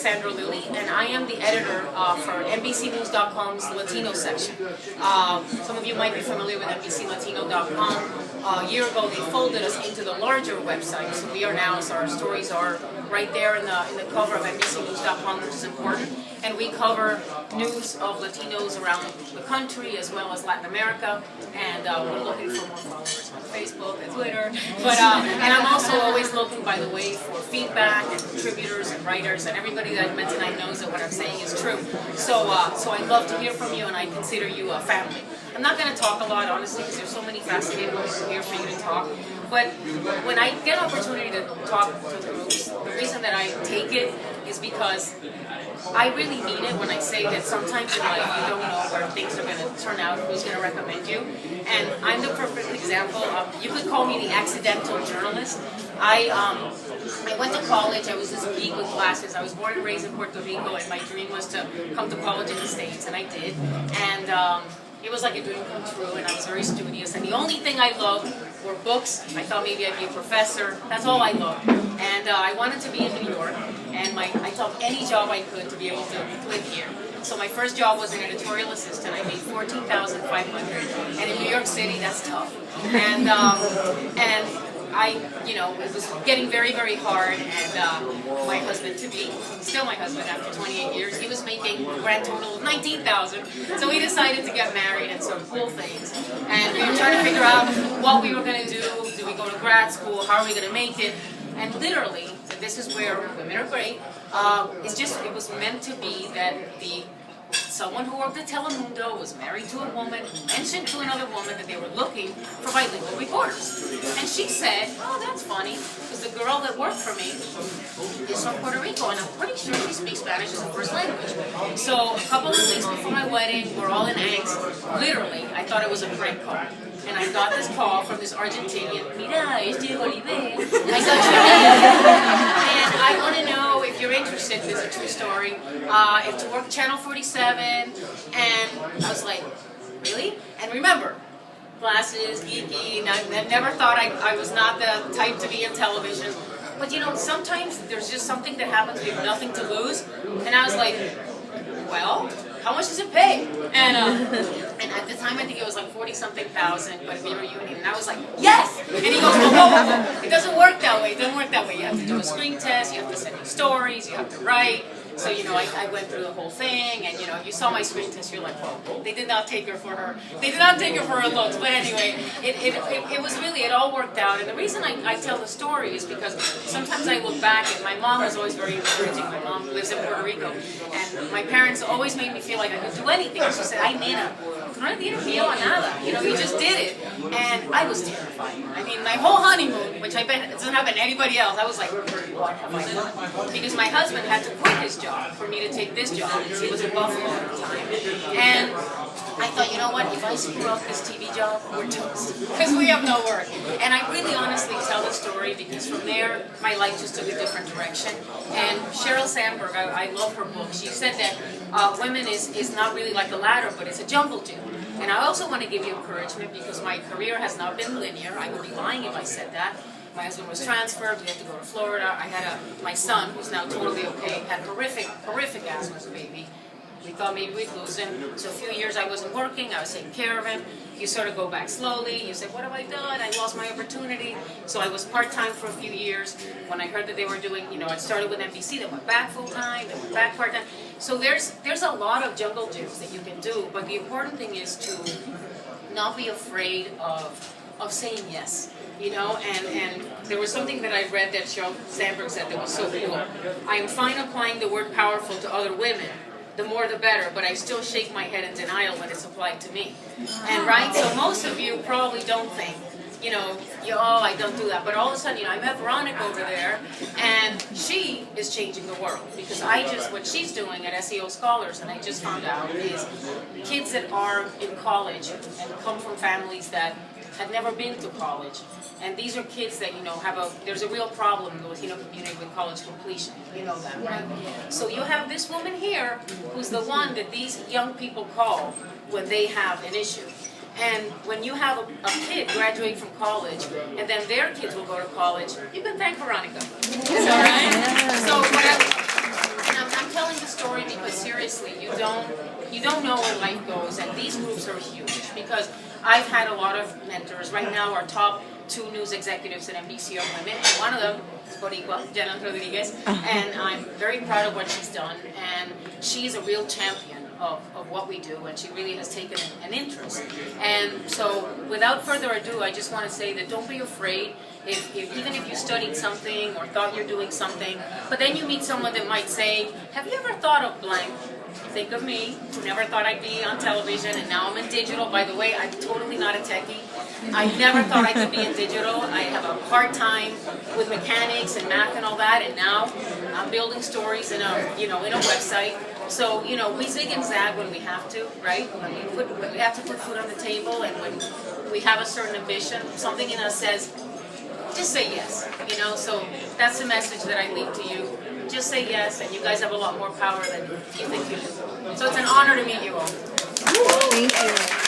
Sandra Lilly, and I am the editor for NBCNews.com's Latino section. Some of you might be familiar with NBCLatino.com. A year ago, they folded us into the larger website, so we are now, so our stories are right there in the cover of NBCNews.com, which is important. And we cover news of Latinos around the country as well as Latin America. And we're looking for more followers on Facebook and Twitter. But and I'm also always looking, by the way, for feedback and contributors and writers and everybody that I've met tonight knows that what I'm saying is true. So I'd love to hear from you, and I consider you a family. I'm not going to talk a lot, honestly, because there's so many fascinating people here for you to talk. But when I get an opportunity to talk to groups, the reason that I take it is because I really mean it when I say that sometimes in life you don't know where things are going to turn out, who's going to recommend you. And I'm the perfect example of, you could call me the accidental journalist. I went to college. I was this geek with glasses. I was born and raised in Puerto Rico, and my dream was to come to college in the States, and I did. And it was like a dream come true, and I was very studious. And the only thing I loved were books. I thought maybe I'd be a professor. That's all I loved. And I wanted to be in New York, and I took any job I could to be able to live here. So my first job was an editorial assistant. I made $14,500, and in New York City, that's tough. And it was getting very, very hard, and my husband, to be still my husband after 28 years, he was making a grand total of $19,000. So we decided to get married and some cool things. And we were trying to figure out what we were going to do. Do we go to grad school? How are we going to make it? And literally, and this is where women are great, it was meant to be that someone who worked at Telemundo was married to a woman who mentioned to another woman that they were looking for bilingual reporters. And she said, oh, that's funny, because the girl that worked for me is from Puerto Rico, and I'm pretty sure she speaks Spanish as a first language. So a couple of weeks before my wedding, we're all in angst. Literally, I thought it was a prank call. And I got this call from this Argentinian, mira, Olive, I got your name, and I want to know if you're interested. This is a true story. It's to work Channel 47, and I was like, really? And remember, glasses, geeky, and I never thought I was not the type to be in television. But sometimes there's just something that happens, you have nothing to lose. And I was like, well, how much does it pay? And at the time, I think it was like 40-something thousand, but if you're a union, and I was like, yes! And he goes, whoa, it doesn't work that way, it doesn't work that way. You have to do a screen test, you have to send in stories, you have to write. So, I went through the whole thing, and, you saw my screen test, you're like, whoa, they did not take her for her looks. But anyway, it was really, it all worked out. And the reason I tell the story is because sometimes I look back, and my mom was always very encouraging. My mom lives in Puerto Rico, and my parents always made me feel like I could do anything. She said, ay, nena, no le tienes miedo a nada. You just did it. And I was terrified. I mean, my whole honeymoon, which I bet it doesn't happen to anybody else, I was like, what have I done? Because my husband had to quit his job for me to take this job, because he was in Buffalo at the time. And I thought, you know what, if I screw up this TV job, we're toast, because we have no work. And I really honestly tell the story because from there, my life just took a different direction. And Sheryl Sandberg, I love her book. She said that women is not really like a ladder, but it's a jungle gym. And I also want to give you encouragement because my career has not been linear. I would be lying if I said that. My husband was transferred, we had to go to Florida. I had my son, who's now totally okay, had horrific asthma as a baby. We thought maybe we'd lose him. So a few years I wasn't working, I was taking care of him. You sort of go back slowly, you say, what have I done? I lost my opportunity. So I was part-time for a few years. When I heard that they were doing, I started with NBC, then went back full-time, then went back part-time. So there's a lot of jungle gyms that you can do, but the important thing is to not be afraid of saying yes. And there was something that I read that Sheryl Sandberg said that was so cool. I am fine applying the word powerful to other women. The more the better, but I still shake my head in denial when it's applied to me. And right, so most of you probably don't think, oh, I don't do that. But all of a sudden, I met Veronica over there, and she is changing the world. Because what she's doing at SEO Scholars, and I just found out, is kids that are in college and come from families that had never been to college. And these are kids that, there's a real problem in the Latino community with college completion. You know that, right? So you have this woman here who's the one that these young people call when they have an issue. And when you have a kid graduate from college, and then their kids will go to college, you can thank Veronica. Is that right? So, and I'm seriously, you don't know where life goes, and these groups are huge because I've had a lot of mentors. Right now, our top 2 news executives at NBC are women, and one of them is Boricua, Jenna Rodriguez, and I'm very proud of what she's done, and she's a real champion of what we do, and she really has taken an interest. And so, without further ado, I just want to say that don't be afraid. Even if you studied something or thought you're doing something, but then you meet someone that might say, have you ever thought of blank? Think of me, who never thought I'd be on television, and now I'm in digital. By the way, I'm totally not a techie. I never thought I could be in digital. I have a hard time with mechanics and math and all that, and now I'm building stories in a website. So, we zig and zag when we have to, right? When we have to put food on the table, and when we have a certain ambition, something in us says, just say yes, so that's the message that I leave to you. Just say yes, and you guys have a lot more power than you think you do. So it's an honor to meet you all. Thank you.